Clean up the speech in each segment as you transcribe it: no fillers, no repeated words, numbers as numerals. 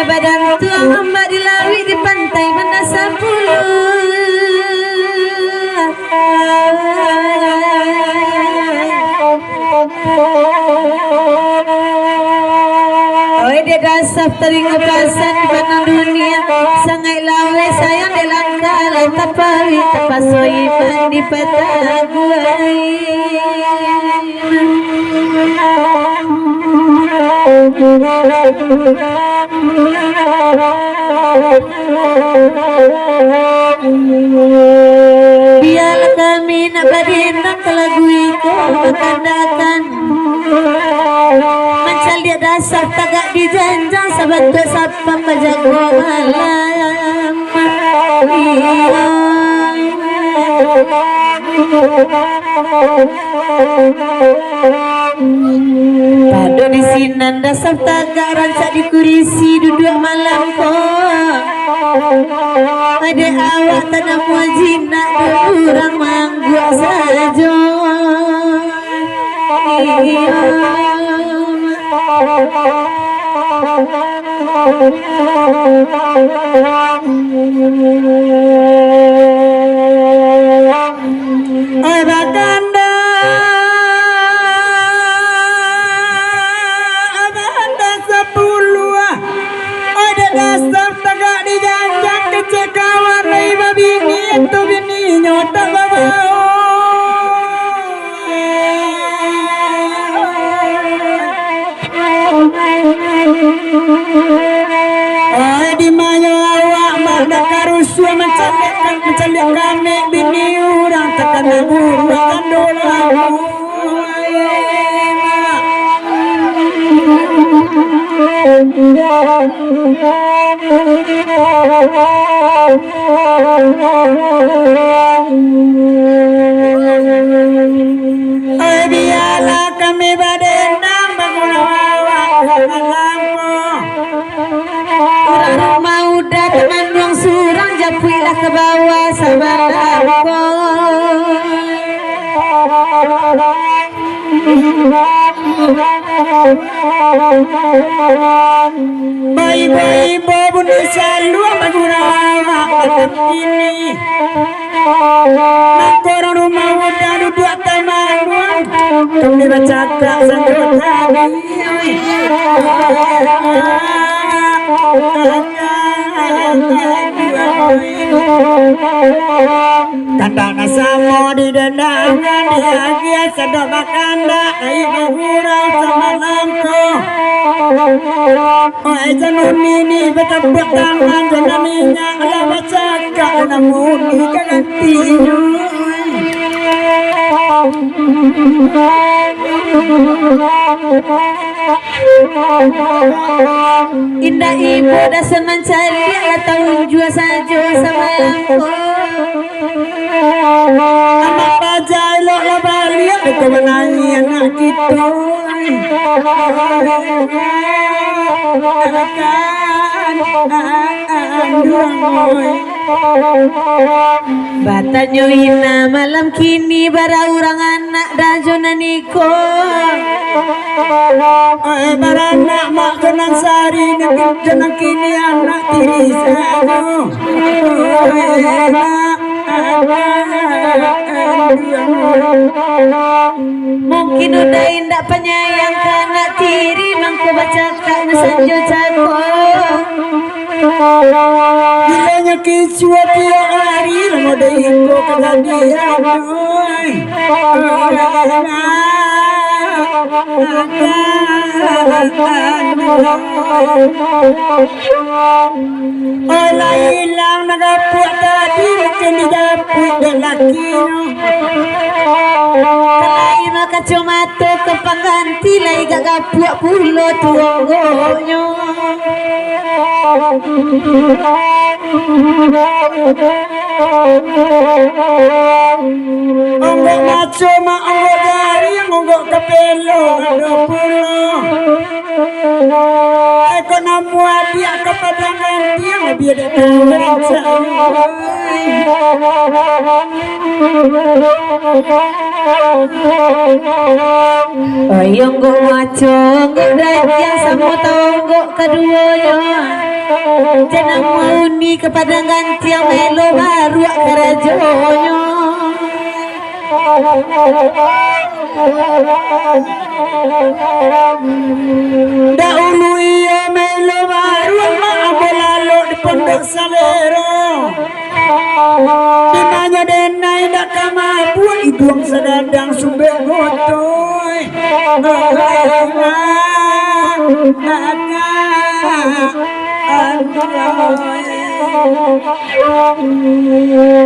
badan tua hamba dilawi di pantai Banda Sapulu. Oi dia dasar teringat pasan panang dunia sangai lawe sayang dalam kalai tapawi tapasoi mandi pataguai. Biarlah kami nak badinang kelagui kau menandakan Mancal dia dasar tagak dijanjang sahabat bersapa menjaga malam. Pada di sinan dasar tagak rancak dikurisi duduk malam kau. Ada awak tanah muajin nak kurang mangguak saja. Abanda 10 ada dasar tagak dijanjak kecekawan lima bini itu bini nyota bawa. Di mana awak mana karusu mencalik kami bini orang tekan bukan dolar. Biarlah kami badenang bangun awak mau udah teman ruang surang japuilah ke bawah sabar aku. Ibu-ibu bunda selalu mengurang ini. Korang rumah udah duduk teman ruang kami bercakap sambil tadi. Kandang sama di dendangan dihagia sedap makan dah ibu hurau sama lampu. Oh jangan ini bertepuk tangan jangan minyak lah bercakap namun jangan tidur. Indah ibu dah senang cari atau jual saja sama aku. Amat bajai lo lah balik aku menangi anak kita. Batanyo ina malam kini bara orang anak dajona niko. Bara anak mak jenang sari nak jenang kini anak tiri sanu. Mungkin udah indak penyayang anak tiri mangko baca kak sanjo cako. Bilanya kisah tiap hari lama dah iko kejadian. Olah hilang nagapuk tadi mungkin dijapuk dan laki. Kalai maka cuma tu kepangganti lagi gagapuk pulo tuongonyo. Onggok maco ma onggok dari onggok kepelo pulo. Eko namu adia kepada nanti yang lebih ada onggok maco onggok dari yang sama onggok kedua ya. Jangan mauni kepada ganti yang melo baru kerajonyo. Dahulu ia melo baru mak lalu di pondok salero. Dimanya denai dak kamabu idung sedadang sumber gotoy.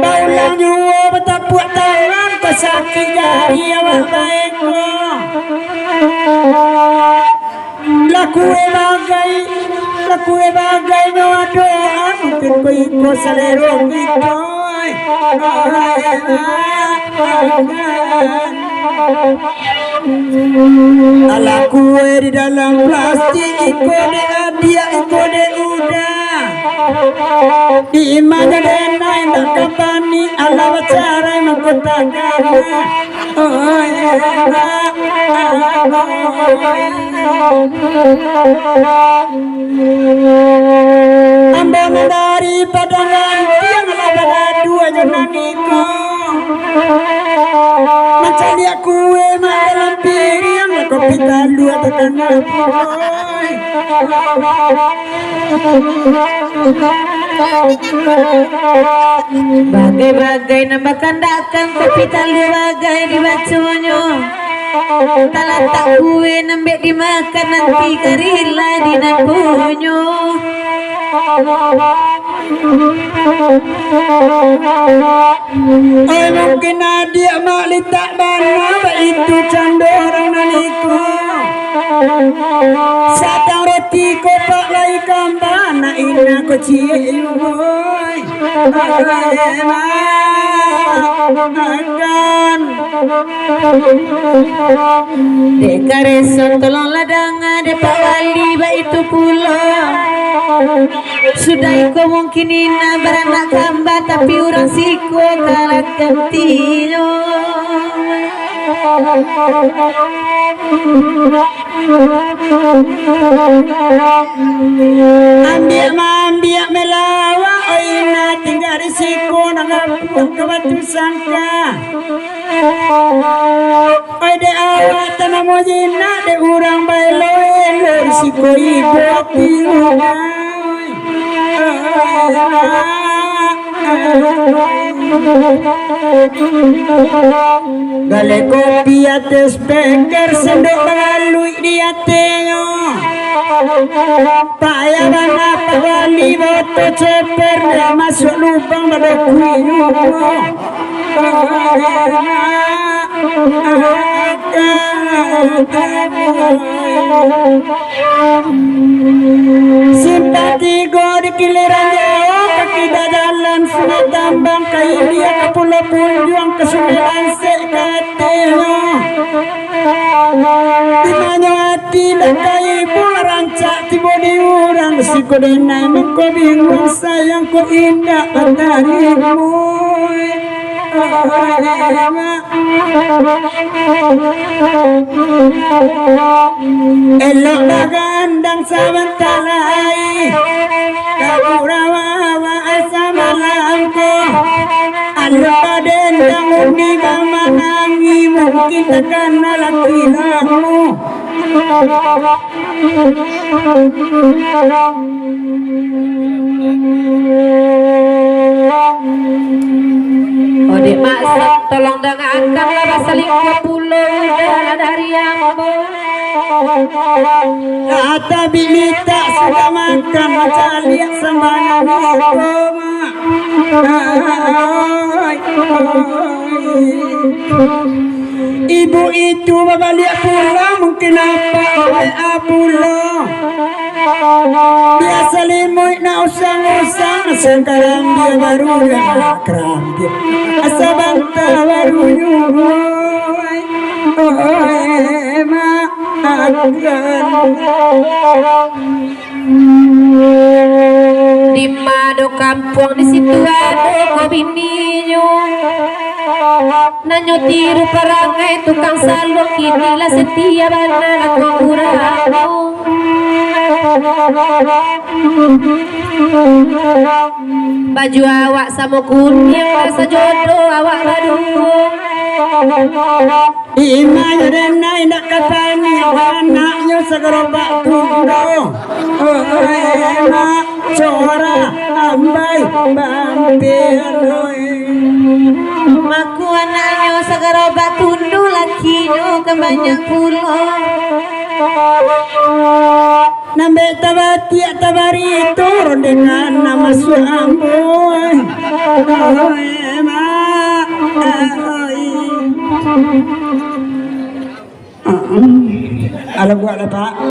Baulang nyuwa betapuk tangan kesakit jari awak baikku. Laku bagai nyawa doa mungkin ku ikut selero gitu. Ala kue di dalam plastik ikut dia ikut udah. Di imanya denai nak kapani ala bacara mengkotakan. Amba dari padangan yang ada dua jenaniku. Macam dia kue malam piring kopi talu atau kenapa? Bagai-bagai nambah kandakan kopi talu bagai dibaconyo. Talatak kue nambah dimakan nanti karila dinakunyo. Ay mungkin adik mak litak mana itu candorang naniku. Sadang roti kopak lai kambana ina ko ciuy. Akan Dekareson tolong ladanga depak wali ba itu pula. Sudah iko mungkin ina beranak kamba tapi orang siko kalah kentino. Ambil melawa oina tinggal risiko nangapun kebatu sangka. Oi de awak tanah mojina de urang bailoen risiko ibu piulah. Gale kopi atas bengker sendok balui di atenyo. Payah mana pawali boto ceper masuk lubang pada kuiyo. Simpati go di kiliran Jawa kaki dajalan sungai tambang kai dia ke pulau Punjuang ke Sungai sekatenya. Dimanya hati lekai pula rancak tiba di urang siko denai mengko bingung sayang ko indah antarimu. Elok bagandang sabantalai kaburawa asa malamko alpa dendang undi gamanangi mungkin takkan alakilamu. Ode masak tolong dengan kang saling 20 dah dari ambo. Kata bilita sudah makan macam lihat sembarang ibu itu balik pulang mungkin apa pulang. Biasa limut nak usang-usang sekarang dia baru keram dia asa banta baru nyuruh di mado kampung di situ ada kobininyo nanyo tiru perangai tukang salok inilah setia bana lakong urang Baju awak sama kuning rasa jodoh awak berdua. Imay renai nak kapani anaknya segerobak tunggu. Emak cora ambai bampir. Maku anaknya segerobak tundu lakinya kebanyak pulau. Nambe tabati tabari tur dengan nama suamu. Emak Alam gua ada pak.